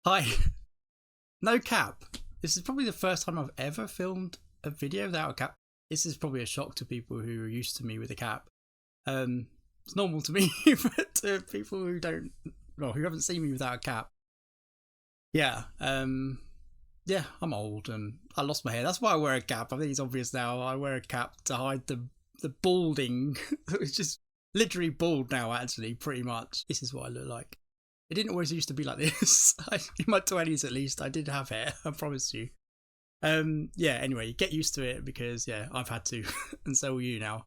Hi. No cap. This is probably the first time I've ever filmed a video without a cap. This is probably a shock to people who are used to me with a cap. It's normal to me, but to people who don't, well, who haven't seen me without a cap. Yeah. Yeah, I'm old and I lost my hair. That's why I wear a cap. I think it's obvious now. I wear a cap to hide the balding. It's just literally bald now, actually, pretty much. This is what I look like. It didn't always used to be like this. In my 20s, at least, I did have hair. I promise you. Yeah. Anyway, get used to it because yeah, I've had to, and so will you now.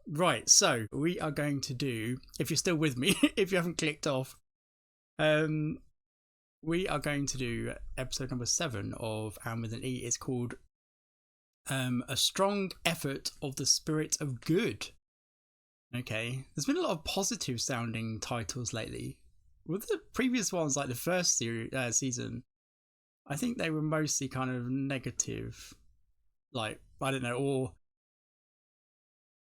Right. So we are going to do. If you're still with me, if you haven't clicked off, we are going to do episode number 7 of And with an E. It's called A Strong Effort of the Spirit of Good. Okay. There's been a lot of positive sounding titles lately. With the previous ones, like the first season, I think they were mostly kind of negative. Like, I don't know, or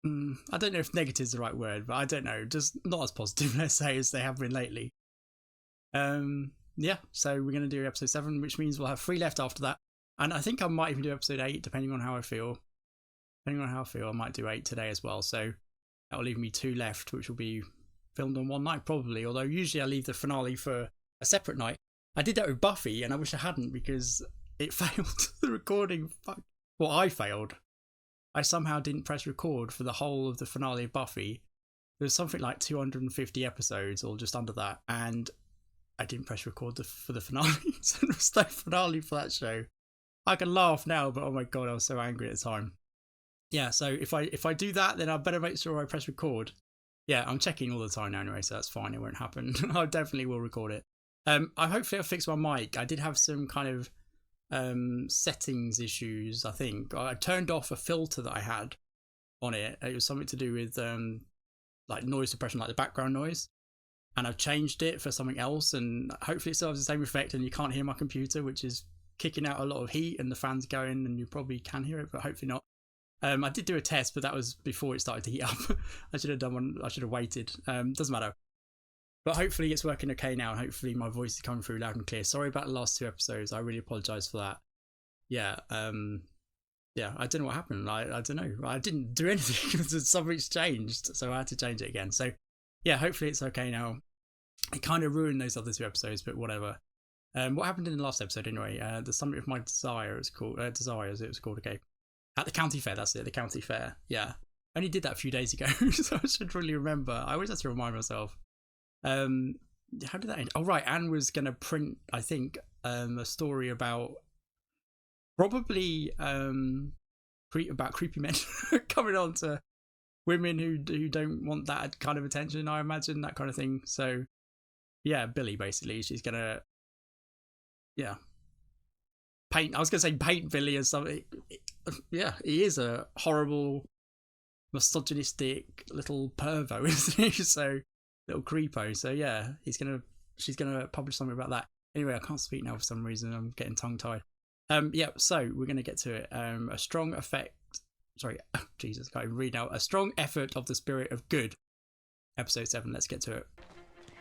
I don't know if negative is the right word, but I don't know, just not as positive, let's say, as they have been lately. Yeah, so we're going to do episode 7, which means we'll have 3 left after that. And I think I might even do episode 8, depending on how I feel. Depending on how I feel, I might do 8 today as well. So that will leave me 2 left, which will be filmed on one night probably, although usually I leave the finale for a separate night. I did that with Buffy and I wish I hadn't because it failed the recording. Well, I failed. I somehow didn't press record for the whole of the finale of Buffy. There's something like 250 episodes or just under that, and I didn't press record for the finale. So there was no finale for that show. I can laugh now, but oh my god, I was so angry at the time. Yeah, so if I do that, then I better make sure I press record. Yeah, I'm checking all the time now anyway, so that's fine. It won't happen. I definitely will record it. I hopefully I'll fix my mic. I did have some kind of settings issues. I think I turned off a filter that I had on it. It was something to do with like noise suppression, like the background noise. And I've changed it for something else, and hopefully it still has the same effect. And you can't hear my computer, which is kicking out a lot of heat, and the fan's going, and you probably can hear it, but hopefully not. I did do a test, but that was before it started to heat up. I should have done one. I should have waited. Doesn't matter. But hopefully it's working okay now, and hopefully my voice is coming through loud and clear. Sorry about the last 2 episodes. I really apologise for that. Yeah. Yeah. I don't know what happened. I don't know. I didn't do anything because something's changed, so I had to change it again. So yeah, hopefully it's okay now. It kind of ruined those other 2 episodes, but whatever. What happened in the last episode anyway? The Summit of My Desire is called. Desires, it was called. Okay. At the county fair, that's it, the county fair. Yeah. I only did that a few days ago, so I should really remember. I always have to remind myself. How did that end? Oh, right. Anne was going to print, I think, a story about probably about creepy men coming on to women who don't want that kind of attention, I imagine, that kind of thing. So, yeah, Billy, basically, she's going to, yeah, paint. I was going to say paint Billy as something. Yeah, he is a horrible, misogynistic little pervo, isn't he? So little creepo. So yeah, she's gonna publish something about that. Anyway, I can't speak now for some reason. I'm getting tongue tied. Yeah. So we're gonna get to it. A strong effect. Sorry, Jesus, I can't even read now. A strong effort of the spirit of good. Episode 7. Let's get to it.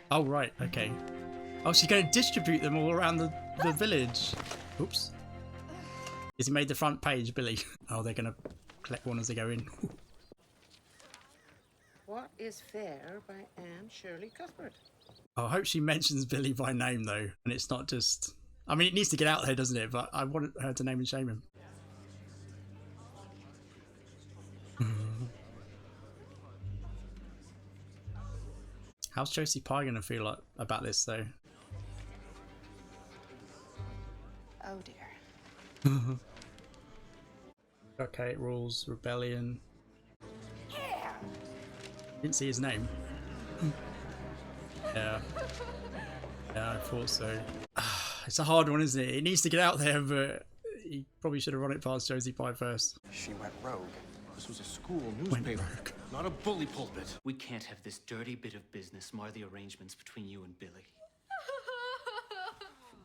Oh right, okay. Oh, she's gonna distribute them all around the village. Oops. Has he made the front page, Billy? Oh, they're going to collect one as they go in. What is Fair by Anne Shirley Cuthbert? Oh, I hope she mentions Billy by name, though. And it's not just... I mean, it needs to get out there, doesn't it? But I want her to name and shame him. How's Josie Pye going to feel like about this, though? Oh, dear. Okay, rules, rebellion. Yeah. Didn't see his name. Yeah. Yeah, I thought so. It's a hard one, isn't it? It needs to get out there, but he probably should have run it past Josie Pye first. She went rogue. This was a school newspaper, not a bully pulpit. We can't have this dirty bit of business mar the arrangements between you and Billy.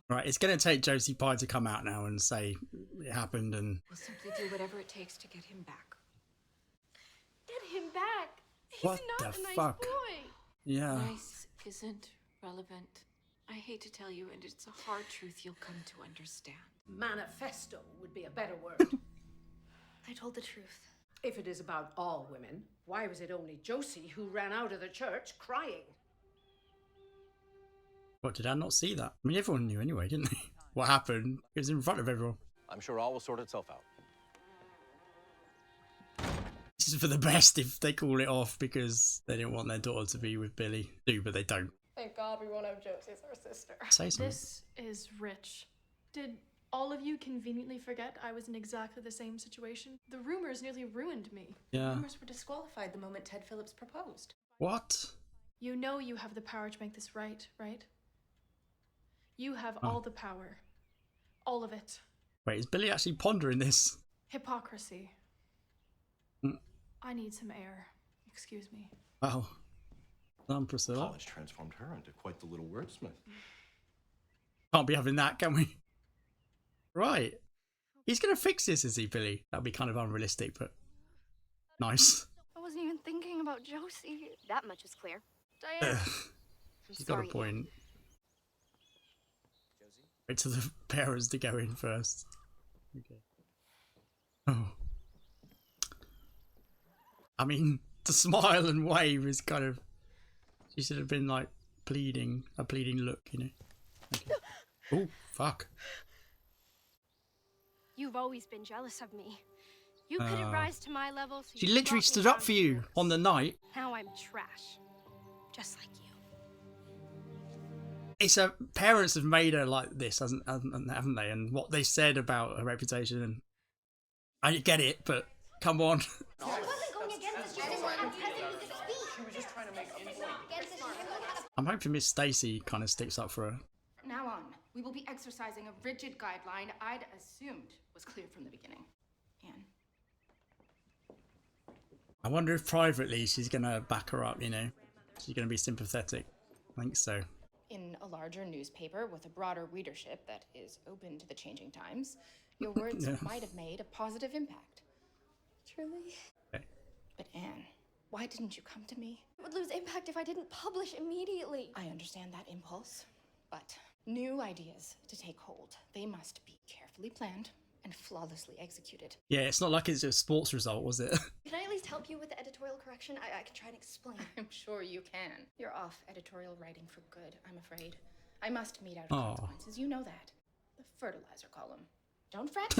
Right, it's going to take Josie Pye to come out now and say it happened and... We'll simply do whatever it takes to get him back. Get him back. He's What not the a nice fuck? boy. Yeah. Nice isn't relevant. I hate to tell you, and it's a hard truth you'll come to understand. Manifesto would be a better word. I told the truth. If it is about all women, why was it only Josie who ran out of the church crying? What, did I not see that? I mean, everyone knew anyway, didn't they? What happened? It was in front of everyone. I'm sure all will sort itself out. This is for the best if they call it off because they didn't want their daughter to be with Billy. Do, but they don't. Thank God we won't have Josie as our sister. Say something. This is Rich. Did all of you conveniently forget I was in exactly the same situation? The rumors nearly ruined me. Yeah. Rumors were disqualified the moment Ted Phillips proposed. What? You know you have the power to make this right? You have all the power. All of it. Wait, is Billy actually pondering this? Hypocrisy. Mm. I need some air. Excuse me. Wow. Priscilla. College transformed her into quite the little wordsmith. Can't be having that, can we? Right. He's going to fix this, is he, Billy? That'd be kind of unrealistic, but nice. I wasn't even thinking about Josie. That much is clear. Diana. She's got a point. Wait till the parents to go in first. Okay. Oh. I mean, the smile and wave is kind of... She should have been like pleading, a pleading look, you know. Okay. Oh, fuck. You've always been jealous of me. You couldn't rise to my level, so She you literally brought me stood up down for to you yours. on the night. Now I'm trash. Just like you. It's her parents have made her like this, haven't they? And what they said about her reputation. And I get it, but come on. I wasn't going against it. She didn't want to present me this speech. She was just trying to make I'm hoping Miss Stacy kind of sticks up for her. Now on, we will be exercising a rigid guideline I'd assumed was clear from the beginning. Anne. I wonder if privately she's going to back her up, you know. She's going to be sympathetic. I think so. In a larger newspaper with a broader readership that is open to the changing times, your words Yeah. might have made a positive impact. Truly? Okay. But Anne, why didn't you come to me? It would lose impact if I didn't publish immediately. I understand that impulse, but new ideas to take hold, they must be carefully planned and flawlessly executed. Yeah, it's not like it's a sports result, was it? Can I at least help you with the editorial correction? I can try and explain. I'm sure you can. You're off editorial writing for good, I'm afraid. I must mete out Aw. consequences, you know that. The fertilizer column. Don't fret.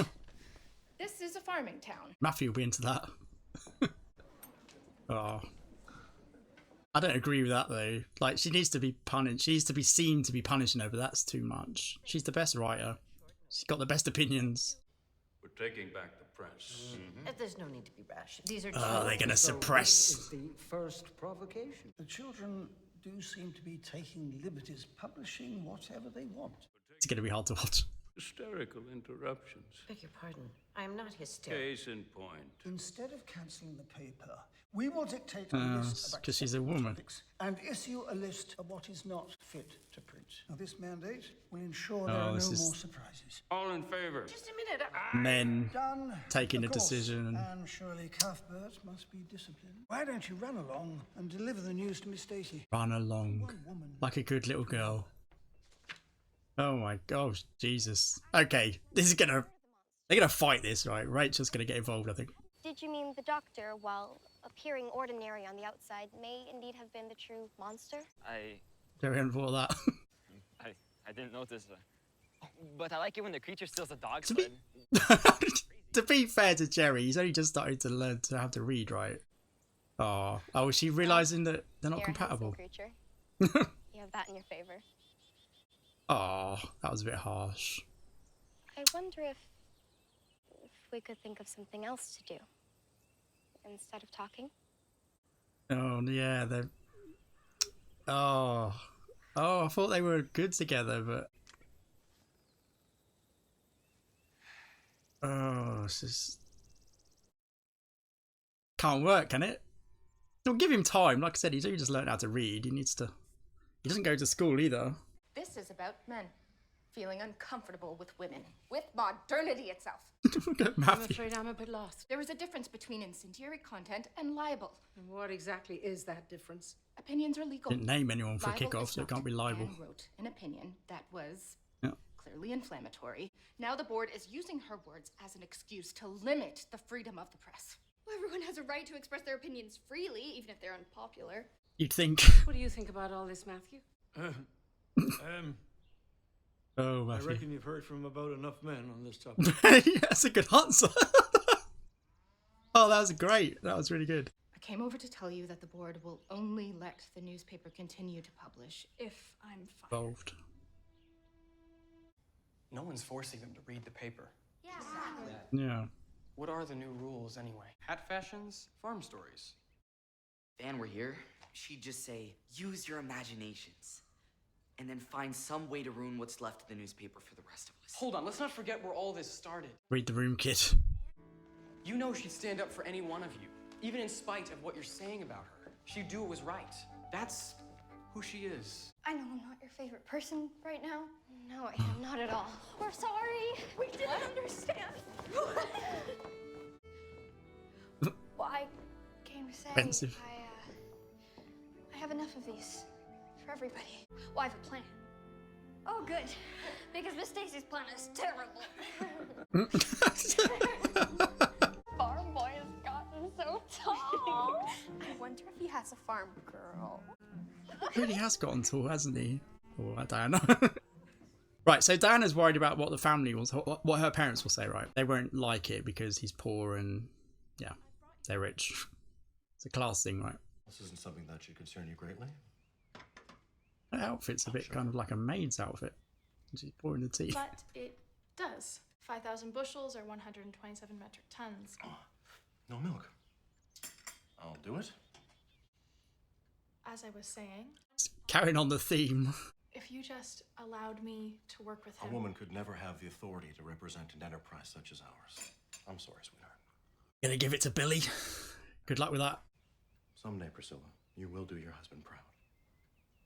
This is a farming town. Matthew will be into that. Oh. I don't agree with that though. Like, she needs to be punished. She needs to be seen to be punishing her, but that's too much. She's the best writer. She's got the best opinions. We're taking back the press. There's no need to be rash. These are Oh, they're going to suppress. The first provocation. The children do seem to be taking liberties, publishing whatever they want. It's going to be hard to watch. Hysterical interruptions. Beg your pardon. I am not hysterical. Case in point. Instead of cancelling the paper, we will dictate a list of 'cause she's a acceptable woman. topics and issue a list of what is not fit to print. Now, this mandate will ensure there Oh, are no this is- more surprises. All in favor? Just a minute. Men Done. taking Of a course, decision. Anne Shirley Cuthbert must be disciplined. Why don't you run along and deliver the news to Miss Stacy? Run along One woman. like a good little girl. Oh my gosh, Jesus. Okay, this is gonna... They're gonna fight this, right? Rachel's gonna get involved, I think. Did you mean the doctor, while appearing ordinary on the outside, may indeed have been the true monster? Jerry hadn't thought of that. I didn't notice. But I like it when the creature steals a dog's To be- sled. To be fair to Jerry, he's only just starting to learn to how to read, right? Oh, is she realising that they're not You're a handsome compatible? creature. You have that in your favor. Oh, that was a bit harsh. I wonder if we could think of something else to do instead of talking. Oh, yeah, they're... Oh, I thought they were good together, but... Oh, it's just... Can't work, can it? Don't give him time. Like I said, he's only just learned how to read. He needs to... He doesn't go to school either. This is about men feeling uncomfortable with women, with modernity itself. Look at I'm Matthew. afraid I'm a bit lost. There is a difference between incendiary content and libel. And what exactly is that difference? Opinions are legal. Didn't name anyone for a Libel kickoff, is so it not. can't be libel. Anne wrote an opinion that was Yeah. clearly inflammatory. Now the board is using her words as an excuse to limit the freedom of the press. Well, everyone has a right to express their opinions freely, even if they're unpopular. You'd think. What do you think about all this, Matthew? Oh, I Matthew. reckon you've heard from about enough men on this topic. Yeah, that's a good answer. Oh, that was great. That was really good. I came over to tell you that the board will only let the newspaper continue to publish if I'm fired. Involved. No one's forcing them to read the paper. Yeah. What are the new rules anyway? Hat fashions? Farm stories? If Anne were here, she'd just say, use your imaginations. And then find some way to ruin what's left of the newspaper for the rest of us. Hold on, let's not forget where all this started. Read the room, kid. You know she'd stand up for any one of you, even in spite of what you're saying about her. She'd do what was right. That's who she is. I know I'm not your favorite person right now. No, I am not at all. We're sorry. We didn't understand. Well, I came to say Offensive. I have enough of these for everybody. Well, I have a plan. Oh, good. Because Miss Stacy's plan is terrible. Farm boy has gotten so tall. I wonder if he has a farm girl. He really has gotten tall, hasn't he? Or Diana. Right, so Diana's worried about what the family will, what her parents will say, right? They won't like it because he's poor and, yeah, they're rich. It's a class thing, right? This isn't something that should concern you greatly. Her outfit's a bit kind of like a maid's outfit. She's pouring the tea. But it does. 5,000 bushels or 127 metric tons. No milk. I'll do it. As I was saying, Carrying on the theme. if you just allowed me to work with him. A woman could never have the authority to represent an enterprise such as ours. I'm sorry, sweetheart. Gonna give it to Billy. Good luck with that. Someday, Priscilla, you will do your husband proud.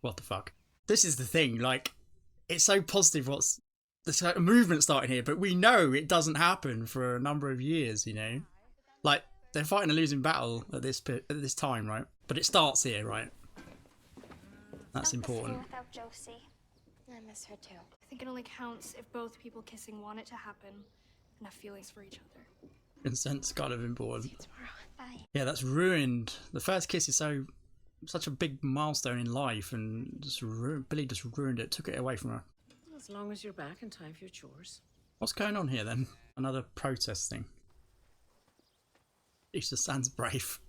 What the fuck? This is the thing, like, it's so positive what's there's like a movement starting here, but we know it doesn't happen for a number of years, you know? Like, they're fighting a losing battle at this time, right? But it starts here, right? That's important. Without Josie. I miss her too. I think it only counts if both people kissing want it to happen and have feelings for each other. Consent's kind of important. Bye. Yeah, that's ruined. The first kiss is such a big milestone in life, and just Billy just ruined it, took it away from her. As long as you're back in time for your chores. What's going on here then? Another protest thing. Lisa sounds brave.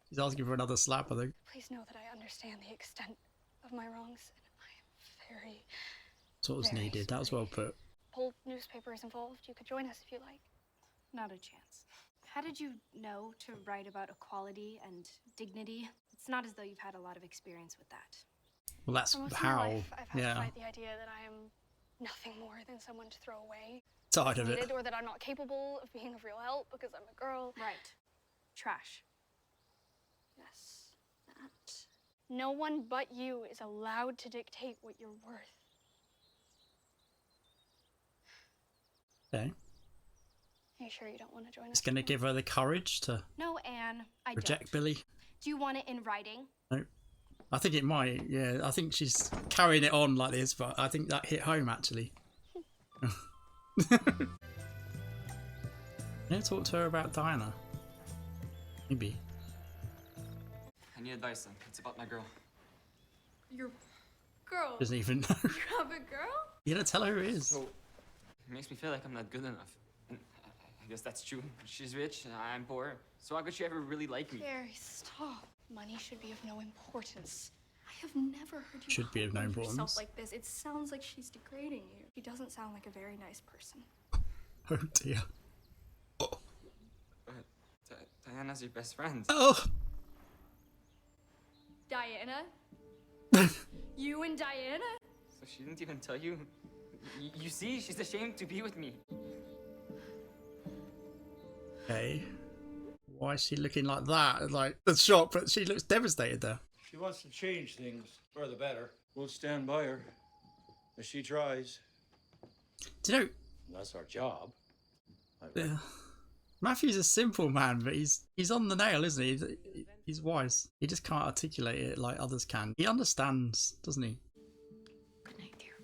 She's asking for another slap, I think. Please know that I understand the extent of my wrongs, and I am very. That's what was very needed. That was well put. Whole newspapers involved. You could join us if you like. Not a chance. How did you know to write about equality and dignity? It's not as though you've had a lot of experience with that. Well, that's For most of how. my life, I've had Yeah. to fight the idea that I am nothing more than someone to throw away. Tired of it. Needed, or that I'm not capable of being of real help because I'm a girl. Right. Trash. Yes, that. No one but you is allowed to dictate what you're worth. Okay. Are you sure you don't want to join us? It's going to give her the courage to No, Anne, I reject don't. Billy. Do you want it in writing? No. I think it might, yeah. I think she's carrying it on like this, but I think that hit home actually. Yeah, talk to her about Diana. Maybe. I need advice then. It's about my girl. Your girl? Doesn't even know. You have a girl? You gotta tell her who it is. So, it makes me feel like I'm not good enough. And I guess that's true. She's rich and I'm poor. So how could she ever really like me? Jerry, stop. Money should be of no importance. I have never heard you Should be of no talk about importance. yourself like this. It sounds like she's degrading you. She doesn't sound like a very nice person. Oh dear. But Diana's your best friend. Oh! Diana? You and Diana? So she didn't even tell you? You see, she's ashamed to be with me. Okay. Why is she looking like that? Like, the shock, but she looks devastated there. She wants to change things for the better. We'll stand by her as she tries. Do you know, That's our job. yeah. Matthew's a simple man, but he's on the nail, isn't he? He's wise. He just can't articulate it like others can. He understands, doesn't he? Good night, dear.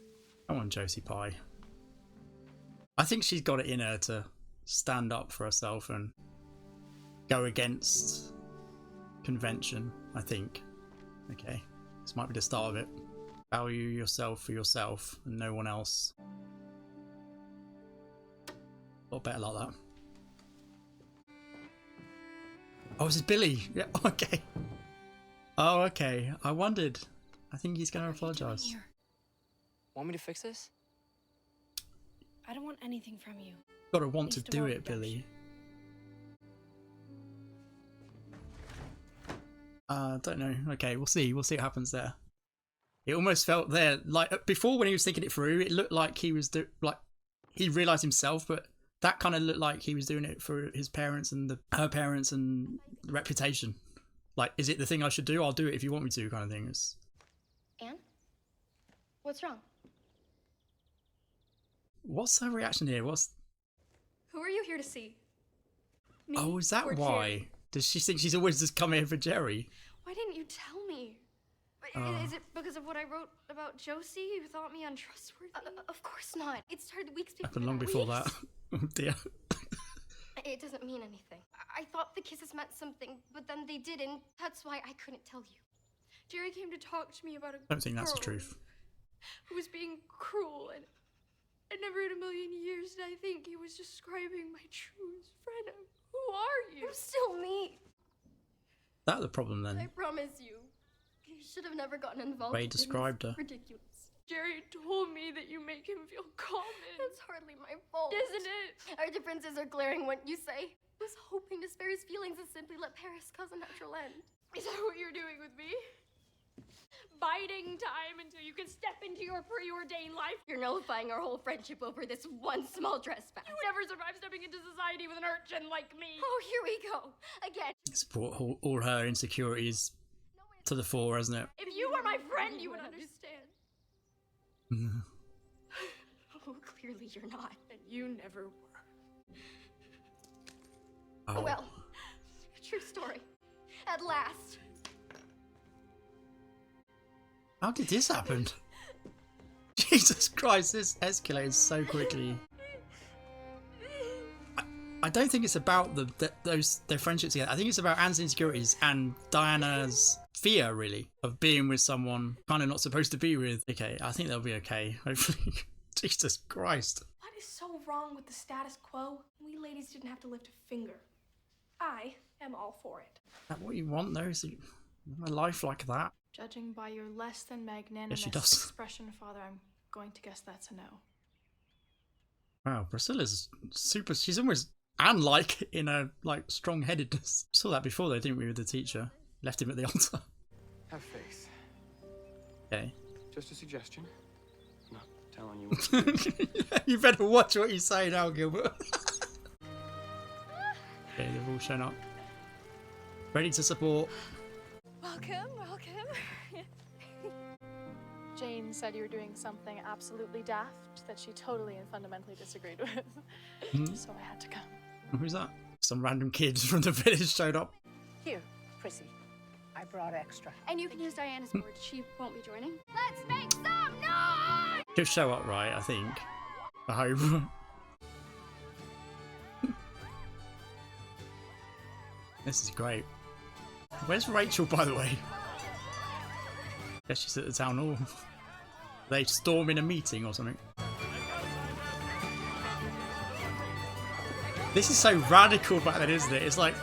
Come on, Josie Pye. I think she's got it in her to stand up for herself and go against convention, I think. Okay, this might be the start of it. Value yourself for yourself and no one else. A lot better like that. Oh, this is Billy. Yeah, okay. Oh, okay. I wondered. I think he's going to apologise. Want me to fix this? I don't want anything from you. Got to want to Least of do all it, Billy. Don't know. Okay, we'll see. We'll see what happens there. It almost felt there, like before when he was thinking it through, it looked like he was like he realised himself, but that kind of looked like he was doing it for his parents and her parents and the reputation. Like, is it the thing I should do? I'll do it if you want me to, kind of thing. It's... Anne? What's wrong? What's her reaction here? What's... Who are you here to see? Me Oh, is that or why? Jerry? Does she think she's always just come here for Jerry? Why didn't you tell me? Is it because of what I wrote about Josie? You thought me untrustworthy? Of course not. It started weeks before. Happened long before that. Oh dear. It doesn't mean anything. I thought the kisses meant something, but then they didn't. That's why I couldn't tell you. Jerry came to talk to me about a Don't think that's the girl truth. who was being cruel, and I never in a million years did I think he was describing my truest friend. Who are you? I'm still me. That's the problem I then. promise you. You should have never gotten involved. Way in this. described her. Ridiculous. Jerry told me that you make him feel common. It's hardly my fault. Isn't it? Our differences are glaring, wouldn't you say? I was hoping to spare his feelings and simply let Paris cause a natural end. Is that what you're doing with me? Biding time until you can step into your preordained life? You're nullifying our whole friendship over this one small trespass. You would never survive stepping into society with an urchin like me. Oh, here we go. Again. It's brought all her insecurities to the fore, hasn't it? If you were my friend, you would understand. Oh, clearly you're not. And you never were. Oh. Well, true story. At last. How did this happen? Jesus Christ, this escalated so quickly. I don't think it's about their friendships together. I think it's about Anne's insecurities and Diana's fear, really, of being with someone kind of not supposed to be with. Okay, I think they'll be okay, hopefully. Jesus Christ. What is so wrong with the status quo? We ladies didn't have to lift a finger. I am all for it. Is that what you want, though? Is a life like that? Judging by your less than magnanimous does. expression, Father, I'm going to guess that's a no. Wow, Priscilla's super... She's almost Anne-like in her, like, strong-headedness. We saw that before, though, didn't we, with the teacher? Left him at the altar. Have faith. Okay. Just a suggestion. I'm not telling you what to do. You better watch what you say now, Gilbert. Okay, they've all shown up. Ready to support. Welcome, welcome. Jane said you were doing something absolutely daft that she totally and fundamentally disagreed with. So I had to come. Who's that? Some random kids from the village showed up. Here, Prissy. I brought extra. And you can use Diana's board. She won't be joining. Let's make some noise! She'll show up, right, I think. I hope. This is great. Where's Rachel, by the way? Guess she's at the town hall. They storm in a meeting or something. This is so radical back then, isn't it? It's like,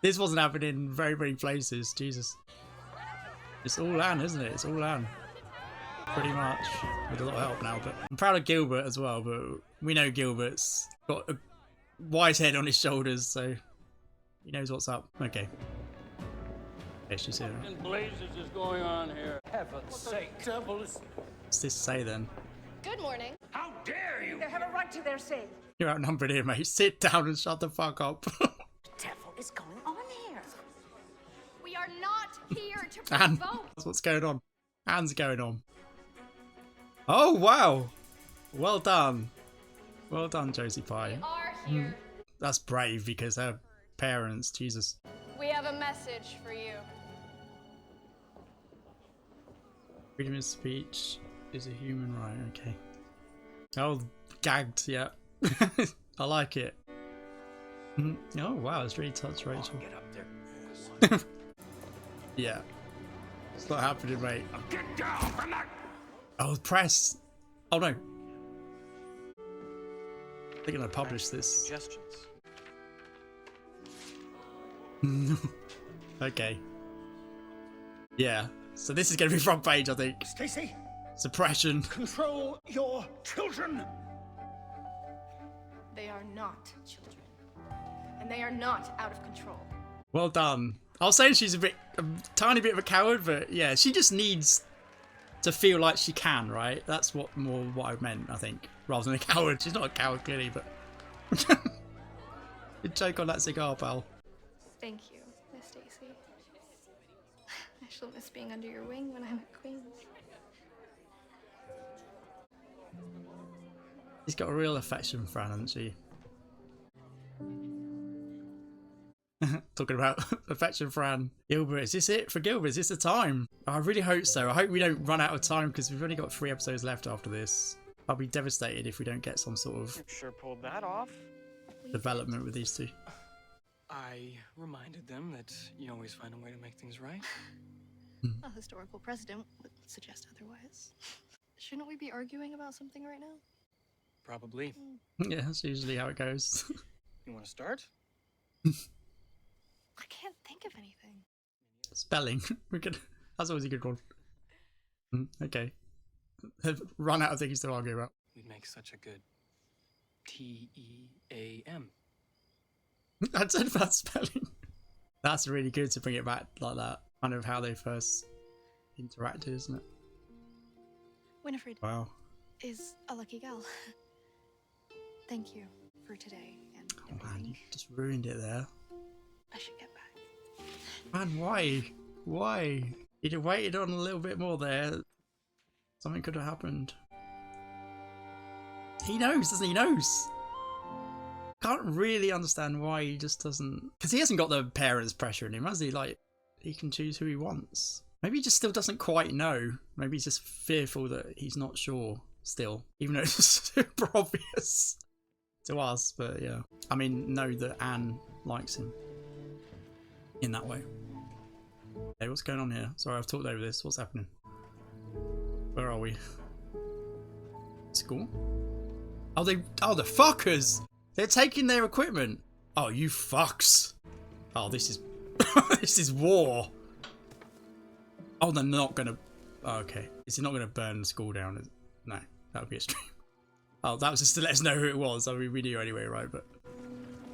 this wasn't happening in very many places. Jesus. It's all Anne, isn't it? It's all Anne. Pretty much. With a lot of help now, but I'm proud of Gilbert as well, but we know Gilbert's got a wise head on his shoulders, so he knows what's up. Okay. Yeah, she's here. What in blazes is going on here? Heaven's sake. Devil is... What's this say then? Good morning. How dare you! They have a right to their say. You're outnumbered here, mate. Sit down and shut the fuck up. The devil is going on here. We are not here to Anne, provoke. that's what's going on. Anne's going on. Oh, wow. Well done. Well done, Josie Pye. We are here That's brave because her parents, Jesus. We have a message for you. Freedom of speech is a human right, okay. Oh, gagged, yeah. I like it. Oh wow, it's really touched Rachel. Get up there. Yeah. It's not happening, mate. Get down from that. Oh, press. Oh no. They're gonna publish this. Suggestions. Okay. Yeah. So this is gonna be front page, I think. Stacy, Suppression. control your children. They are not children. And they are not out of control. Well done. I was saying she's a tiny bit of a coward, but yeah, she just needs to feel like she can, right? That's what I meant, I think, rather than a coward. She's not a coward, clearly, but you choke on that cigar, pal. Thank you, Miss Stacy. I shall miss being under your wing when I'm at Queen's. She's got a real affection for Anne, hasn't she? Talking about affection for Anne. Gilbert, is this it for Gilbert? Is this the time? I really hope so. I hope we don't run out of time because we've only got 3 episodes left after this. I'll be devastated if we don't get some sort of Sure pulled that off. development with these two. I reminded them that you always find a way to make things right. A historical precedent would suggest otherwise. Shouldn't we be arguing about something right now? Probably. Yeah, that's usually how it goes. You want to start? I can't think of anything. Spelling. We could. That's always a good one. Okay. Run out of things to argue about. We'd make such a good T-E-A-M. I said that spelling. That's really good to bring it back like that. Kind of how they first interacted, isn't it? Winifred Wow. is a lucky gal. Thank you for today and Oh man, you just ruined it there. I should get back. Man, why? Why? You'd have waited on a little bit more there. Something could have happened. He knows, doesn't he? He knows. Can't really understand why he just doesn't. Because he hasn't got the parents' pressure in him, has he? Like, he can choose who he wants. Maybe he just still doesn't quite know. Maybe he's just fearful that he's not sure still. Even though it's super obvious to us, but yeah. I mean, know that Anne likes him in that way. Hey, what's going on here? Sorry, I've talked over this. What's happening? Where are we? School? Oh, the fuckers! They're taking their equipment. Oh, you fucks! Oh, this is this is war. Oh, they're not gonna. Oh, okay, is he not gonna burn the school down? No, that would be extreme. Oh, that was just to let us know who it was. I mean, we knew anyway, right? But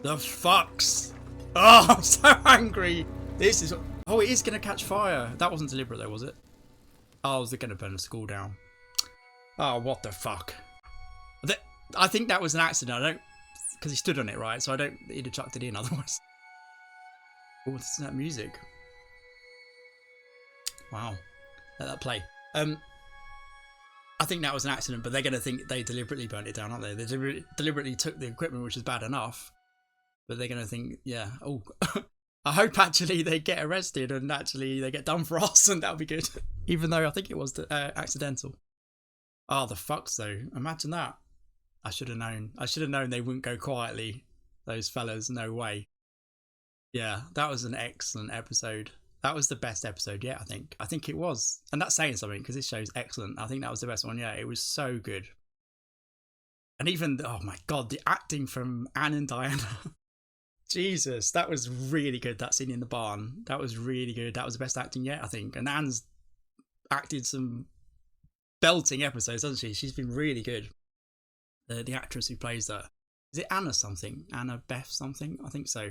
the fucks! Oh, I'm so angry. This is. Oh, it is gonna catch fire. That wasn't deliberate, though, was it? Oh, they're gonna burn the school down. Oh, what the fuck? I think that was an accident. I don't, because he stood on it, right? So I don't. He'd have chucked it in otherwise. Oh, what's that music? Wow. Let that play. I think that was an accident, but they're going to think they deliberately burnt it down, aren't they? They deliberately took the equipment, which is bad enough, but they're going to think, yeah, oh, I hope actually they get arrested and actually they get done for arson. That would be good. Even though I think it was accidental. Oh, the fucks though. Imagine that. I should have known. I should have known they wouldn't go quietly. Those fellas, no way. Yeah, that was an excellent episode. That was the best episode yet, I think. I think it was. And that's saying something because this show's excellent. I think that was the best one. Yeah, it was so good. And even, oh my God, the acting from Anne and Diana. Jesus, that was really good. That scene in the barn. That was really good. That was the best acting yet, I think. And Anne's acted some belting episodes, hasn't she? She's been really good. The actress who plays that. Is it Anna something? Anna Beth something? I think so.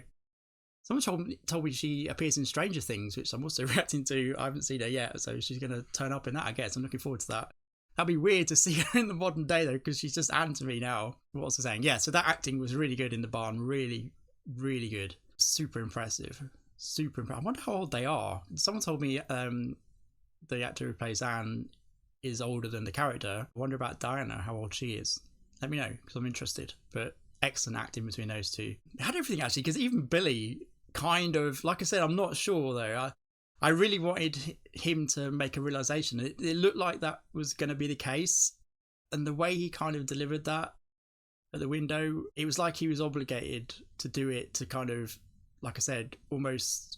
Someone told me she appears in Stranger Things, which I'm also reacting to. I haven't seen her yet, so she's going to turn up in that, I guess. I'm looking forward to that. That'd be weird to see her in the modern day, though, because she's just Anne to me now. What was I saying? Yeah, so that acting was really good in the barn. Really, really good. Super impressive. Super impressive. I wonder how old they are. Someone told me the actor who plays Anne is older than the character. I wonder about Diana, how old she is. Let me know, because I'm interested. But excellent acting between those two. It had everything actually, because even Billy kind of, like I said, I'm not sure though. I really wanted him to make a realization. It looked like that was going to be the case, and the way he kind of delivered that at the window, it was like he was obligated to do it to kind of, like I said, almost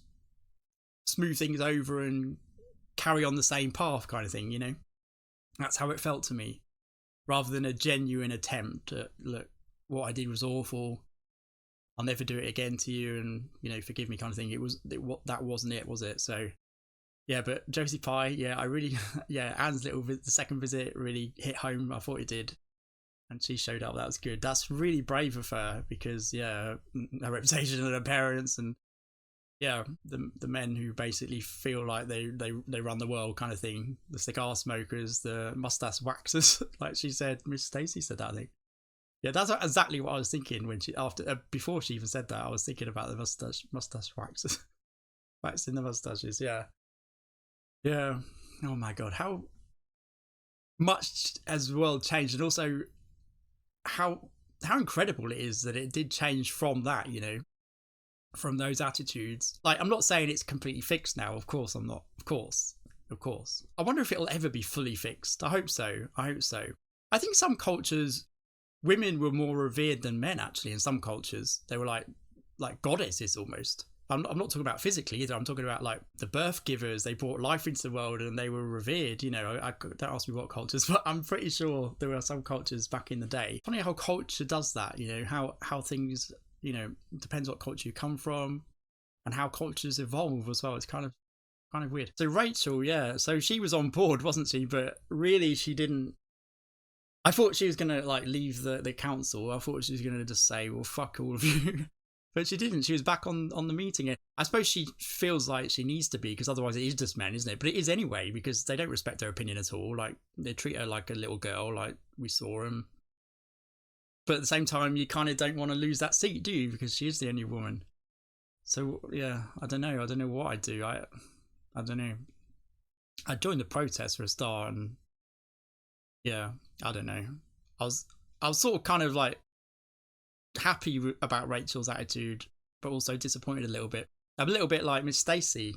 smooth things over and carry on the same path kind of thing, you know? That's how it felt to me, rather than a genuine attempt at, look, what I did was awful, I'll never do it again to you, and, you know, forgive me kind of thing. That wasn't it, was it? So yeah, but Josie Pye, yeah, I really, yeah, Anne's the second visit really hit home. I thought it did, and she showed up. That was good. That's really brave of her, because yeah, her reputation and her parents, and yeah, the men who basically feel like they run the world kind of thing. The cigar smokers, the mustache waxers, like she said, Miss Stacey said that, I think. Yeah, that's exactly what I was thinking when before she even said that. I was thinking about the mustache waxers, waxing the mustaches. Yeah. Yeah. Oh my God, how much has the world changed, and also how incredible it is that it did change from that, you know, from those attitudes. Like, I'm not saying it's completely fixed now. Of course I'm not. Of course. I wonder if it'll ever be fully fixed. I hope so. I think some cultures, women were more revered than men, actually. In some cultures, they were like goddesses almost. I'm not talking about physically either. I'm talking about like the birth givers. They brought life into the world and they were revered. You know, don't ask me what cultures, but I'm pretty sure there were some cultures back in the day. Funny how culture does that. You know, how things, you know, depends what culture you come from and how cultures evolve as well. It's kind of weird. So Rachel, yeah, so she was on board, wasn't she? But really, she didn't. I thought she was gonna like leave the council. I thought she was gonna just say, "Well, fuck all of you." But she didn't. She was back on the meeting. I suppose she feels like she needs to be, because otherwise it is just men, isn't it? But it is anyway, because they don't respect her opinion at all. Like, they treat her like a little girl, like we saw him. But at the same time, you kind of don't want to lose that seat, do you? Because she is the only woman. So yeah, I don't know. I don't know what I'd do. I don't know. I'd join the protest for a start, and yeah, I don't know. I was sort of kind of like happy about Rachel's attitude, but also disappointed a little bit. I'm a little bit like Miss Stacey.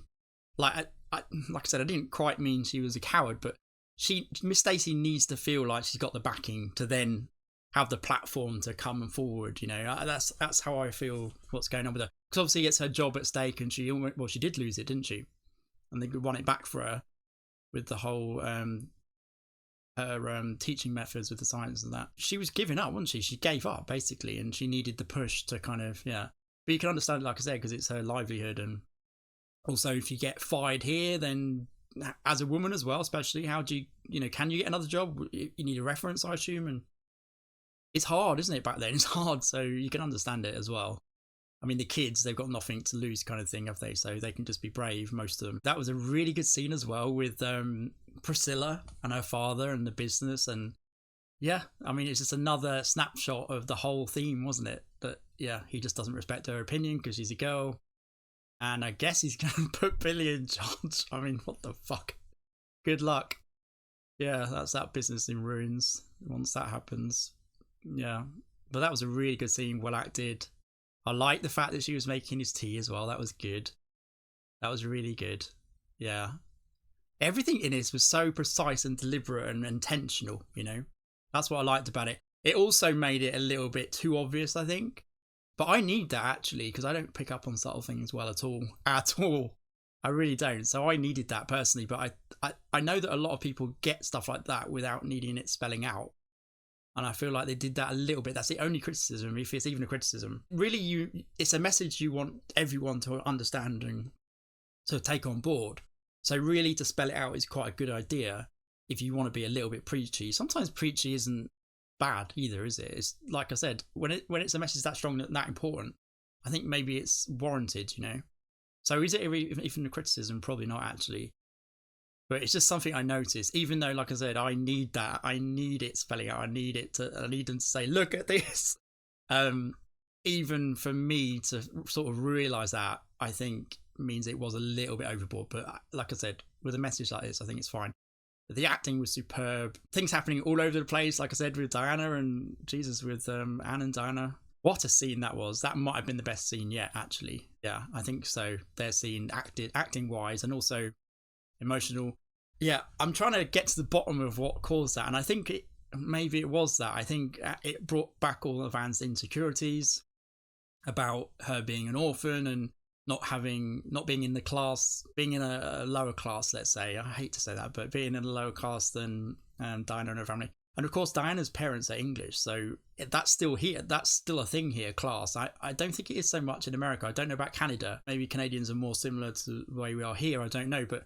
Like I said, I didn't quite mean she was a coward, but Miss Stacey needs to feel like she's got the backing to then have the platform to come forward. You know, that's how I feel. What's going on with her? Because obviously it's her job at stake, and she did lose it, didn't she? And they won it back for her with the whole her teaching methods with the science and that. She was giving up, wasn't she? She gave up basically, and she needed the push to kind of, yeah. But you can understand it, like I said, because it's her livelihood. And also, if you get fired here, then as a woman as well, especially, how do you know, can you get another job? You need a reference, I assume, and it's hard, isn't it? Back then, it's hard, so you can understand it as well. I mean, the kids, they've got nothing to lose kind of thing, have they? So they can just be brave, most of them. That was a really good scene as well with Priscilla and her father and the business. And yeah, I mean, it's just another snapshot of the whole theme, wasn't it? That, yeah, he just doesn't respect her opinion because she's a girl. And I guess he's going to put Billy in charge. I mean, what the fuck? Good luck. Yeah, that's that business in ruins once that happens. Yeah, but that was a really good scene, well acted. I like the fact that she was making his tea as well. That was good. That was really good. Yeah. Everything in this was so precise and deliberate and intentional, you know. That's what I liked about it. It also made it a little bit too obvious, I think. But I need that, actually, because I don't pick up on subtle things well at all. At all. I really don't. So I needed that personally. But I know that a lot of people get stuff like that without needing it spelling out. And I feel like they did that a little bit. That's the only criticism, if it's even a criticism. Really, it's a message you want everyone to understand and to take on board. So really, to spell it out is quite a good idea if you want to be a little bit preachy. Sometimes preachy isn't bad either, is it? It's like I said, when it's a message that strong, that important, I think maybe it's warranted, you know. So is it even a criticism? Probably not, actually. But it's just something I noticed, even though, like I said, I need that. I need it spelling out. I need them to say, look at this. Even for me to sort of realise that, I think means it was a little bit overboard. But like I said, with a message like this, I think it's fine. The acting was superb. Things happening all over the place, like I said, with Diana and Jesus, with Anne and Diana. What a scene that was. That might have been the best scene yet, actually. Yeah, I think so. Their scene, acting wise, and also emotional. Yeah, I'm trying to get to the bottom of what caused that, and I think maybe it was that. I think it brought back all of Anne's insecurities about her being an orphan and not being in the class, being in a lower class, let's say. I hate to say that, but being in a lower class than Diana and her family. And of course, Diana's parents are English, so that's still here. That's still a thing here, class. I don't think it is so much in America. I don't know about Canada. Maybe Canadians are more similar to the way we are here. I don't know, but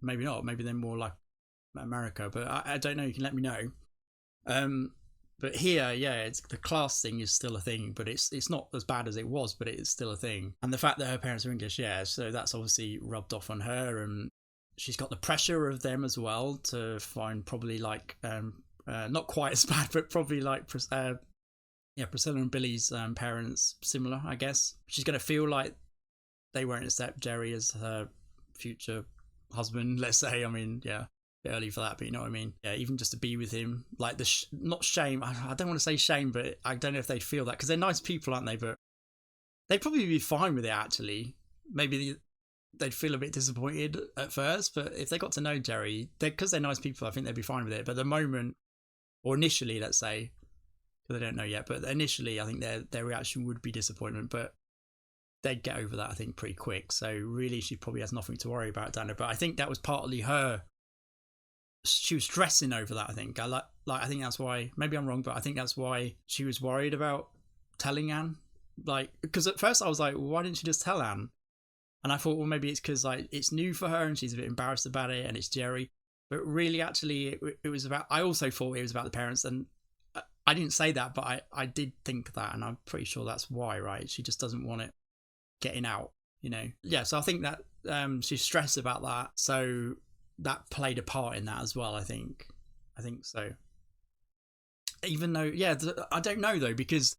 maybe not. Maybe they're more like America, but I don't know. You can let me know. But here, yeah, it's the class thing is still a thing, but it's not as bad as it was, but it's still a thing. And the fact that her parents are English, yeah, so that's obviously rubbed off on her, and she's got the pressure of them as well to find probably like not quite as bad, but probably like Priscilla and Billy's parents similar, I guess. She's going to feel like they won't accept Jerry as her future husband, let's say. I mean, yeah, a bit early for that, but you know what I mean. Yeah, even just to be with him, like not shame. I don't want to say shame, but I don't know if they'd feel that, because they're nice people, aren't they? But they'd probably be fine with it, actually. Maybe they'd feel a bit disappointed at first, but if they got to know Jerry, because they're nice people, I think they'd be fine with it. But the moment, or initially, let's say, because they don't know yet, but initially I think their reaction would be disappointment, but they'd get over that, I think, pretty quick. So really, she probably has nothing to worry about, Dana. But I think that was partly her. She was stressing over that, I think. I think that's why, maybe I'm wrong, but I think that's why she was worried about telling Anne. Like, because at first I was like, well, why didn't she just tell Anne? And I thought, well, maybe it's because like it's new for her and she's a bit embarrassed about it, and it's Jerry. But really, actually, it was about. I also thought it was about the parents, and I didn't say that, but I did think that, and I'm pretty sure that's why, right? She just doesn't want it getting out, you know. Yeah, so I think that she's stressed about that, so that played a part in that as well. I think so. Even though, yeah, I don't know though, because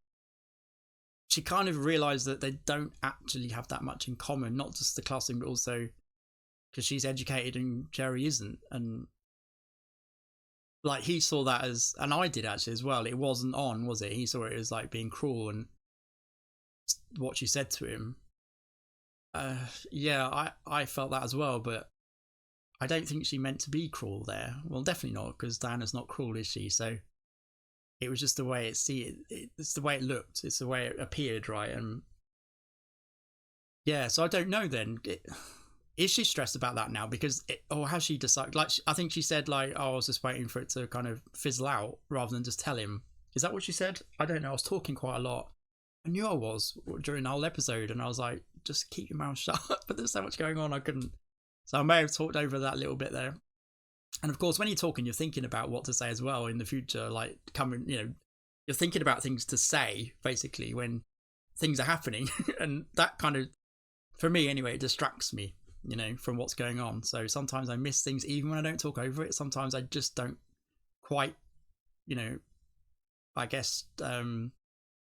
she kind of realised that they don't actually have that much in common, not just the class thing, but also because she's educated and Jerry isn't. And like he saw that as, and I did actually as well, it wasn't on, was it? He saw it as like being cruel, and what she said to him. Yeah, I felt that as well, but I don't think she meant to be cruel there. Well, definitely not, because Diana's not cruel, is she? So it was just the way it's the way it looked. It's the way it appeared, right? And yeah, so I don't know then. Is she stressed about that now? Because or has she decided? Like, I think she said, like, oh, I was just waiting for it to kind of fizzle out rather than just tell him. Is that what she said? I don't know. I was talking quite a lot. I knew I was during the whole episode, and I was like, just keep your mouth shut. But there's so much going on, I couldn't. So I may have talked over that little bit there. And of course, when you're talking, you're thinking about what to say as well in the future. Like, coming, you know, you're thinking about things to say, basically, when things are happening. And that kind of, for me anyway, it distracts me, you know, from what's going on. So sometimes I miss things even when I don't talk over it. Sometimes I just don't quite, you know, I guess,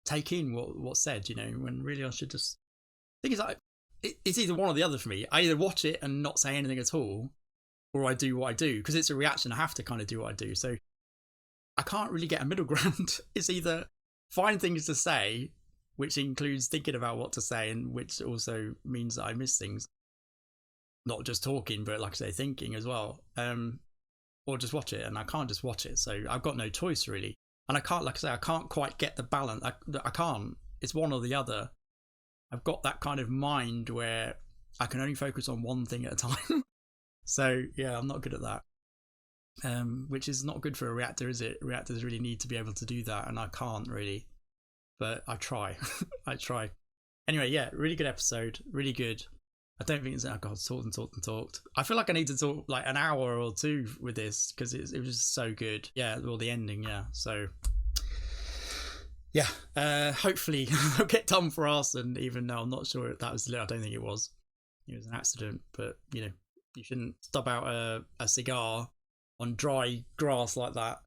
take in what's said, you know, when really I should just. The thing is, like, it's either one or the other for me. I either watch it and not say anything at all, or I do what I do, because it's a reaction. I have to kind of do what I do. So I can't really get a middle ground. It's either find things to say, which includes thinking about what to say, and which also means that I miss things. Not just talking, but like I say, thinking as well. Or just watch it, and I can't just watch it. So I've got no choice really. And I can't, like I say, I can't quite get the balance. I can't. It's one or the other. I've got that kind of mind where I can only focus on one thing at a time. So yeah, I'm not good at that. Which is not good for a reactor, is it? Reactors really need to be able to do that, and I can't really. But I try. I try. Anyway, yeah, really good episode. Really good. I don't think it's, oh God, talked. I feel like I need to talk like an hour or two with this, because it was just so good. Yeah, well, the ending, yeah. So yeah, hopefully I'll get done for Arson, even though I'm not sure that was, I don't think it was. It was an accident, but you know, you shouldn't stub out a cigar on dry grass like that.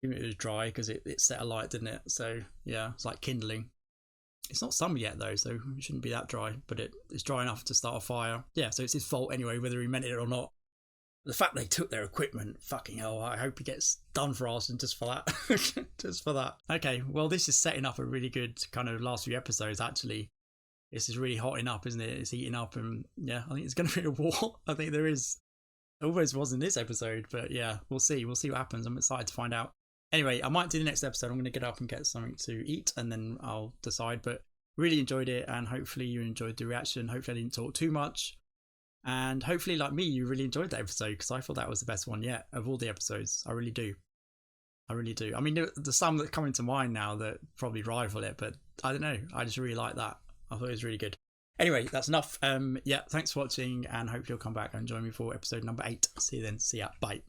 Even if it was dry, because it set alight, didn't it? So yeah, it's like kindling. It's not summer yet though, so it shouldn't be that dry, but it's dry enough to start a fire. Yeah, so it's his fault anyway, whether he meant it or not. The fact they took their equipment, fucking hell, I hope he gets done for arson just for that. Just for that. Okay, well, this is setting up a really good kind of last few episodes, actually. This is really hotting up, isn't it? It's heating up, and yeah, I think it's going to be a war. I think there is. It almost was in this episode, but yeah, we'll see. We'll see what happens. I'm excited to find out. Anyway, I might do the next episode. I'm going to get up and get something to eat, and then I'll decide. But really enjoyed it, and hopefully you enjoyed the reaction. Hopefully I didn't talk too much. And hopefully, like me, you really enjoyed that episode, because I thought that was the best one yet of all the episodes. I really do. I really do. I mean, there's some that come into mind now that probably rival it, but I don't know. I just really like that. I thought it was really good. Anyway, that's enough. Yeah, thanks for watching, and hope you'll come back and join me for episode number 8. See you then. See ya. Bye.